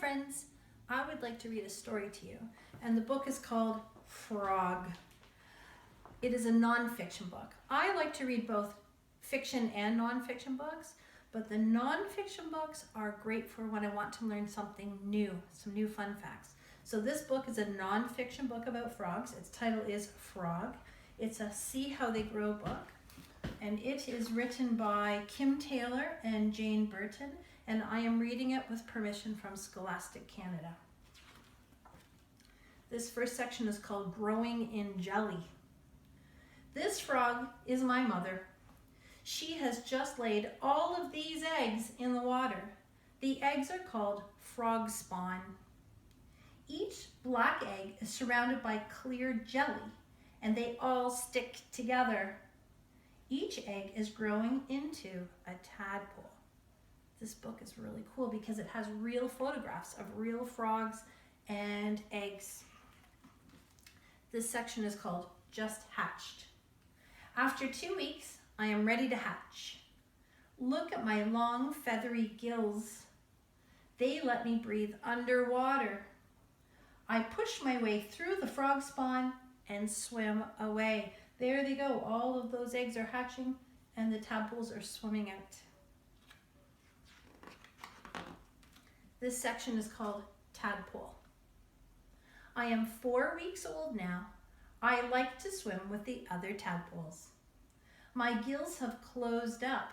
friends, I would like to read a story to you, and the book is called Frog. It is a non-fiction book. I like to read both fiction and non-fiction books, but the non-fiction books are great for when I want to learn something new, some new fun facts. So this book is a non-fiction book about frogs. Its title is Frog. It's a See How They Grow book, and it is written by Kim Taylor and Jane Burton, and I am reading it with permission from Scholastic Canada. This first section is called Growing in Jelly. This frog is my mother. She has just laid all of these eggs in the water. The eggs are called frog spawn. Each black egg is surrounded by clear jelly, and they all stick together. Each egg is growing into a tadpole. This book is really cool because it has real photographs of real frogs and eggs. This section is called Just Hatched. After 2 weeks, I am ready to hatch. Look at my long feathery gills. They let me breathe underwater. I push my way through the frog spawn and swim away. There they go. All of those eggs are hatching and the tadpoles are swimming out. This section is called Tadpole. I am 4 weeks old now. I like to swim with the other tadpoles. My gills have closed up.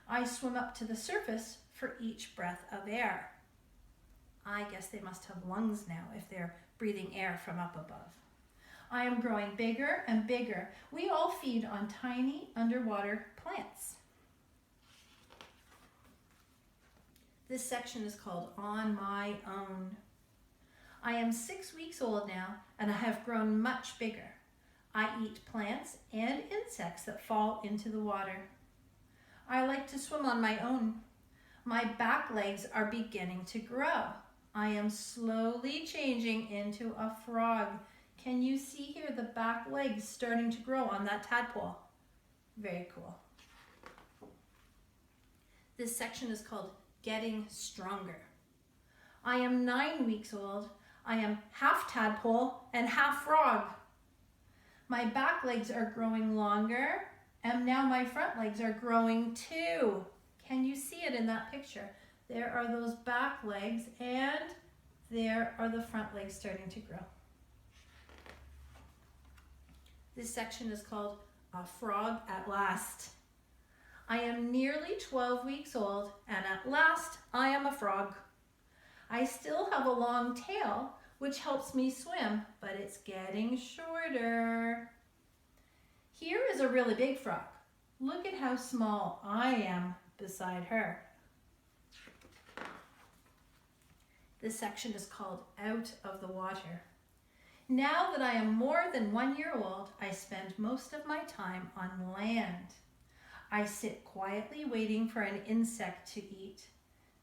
I swim up to the surface for each breath of air. I guess they must have lungs now if they're breathing air from up above. I am growing bigger and bigger. We all feed on tiny underwater plants. This section is called On My Own. I am 6 weeks old now, and I have grown much bigger. I eat plants and insects that fall into the water. I like to swim on my own. My back legs are beginning to grow. I am slowly changing into a frog. Can you see here the back legs starting to grow on that tadpole? Very cool. This section is called Getting Stronger. I am 9 weeks old. I am half tadpole and half frog. My back legs are growing longer, and now my front legs are growing too. Can you see it in that picture? There are those back legs, and there are the front legs starting to grow. This section is called A Frog at Last. I am nearly 12 weeks old, and at last I am a frog. I still have a long tail, which helps me swim, but it's getting shorter. Here is a really big frog. Look at how small I am beside her. This section is called Out of the Water. Now that I am more than 1 year old, I spend most of my time on land. I sit quietly waiting for an insect to eat.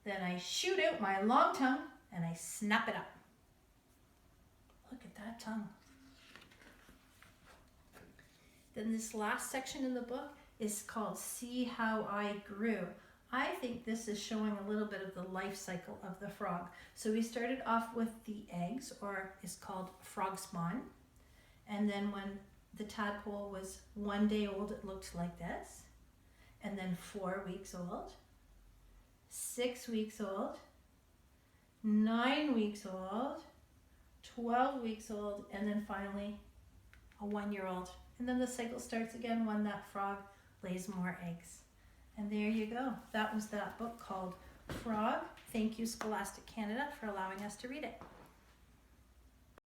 Then I shoot out my long tongue and I snap it up. Look at that tongue. Then this last section in the book is called See How I Grew. I think this is showing a little bit of the life cycle of the frog. So we started off with the eggs, or is called frog spawn. And then when the tadpole was 1 day old, it looked like this. And then 4 weeks old, 6 weeks old, 9 weeks old, 12 weeks old, and then finally a 1 year old. And then the cycle starts again when that frog lays more eggs. And there you go. That was that book called Frog. Thank you, Scholastic Canada, for allowing us to read it.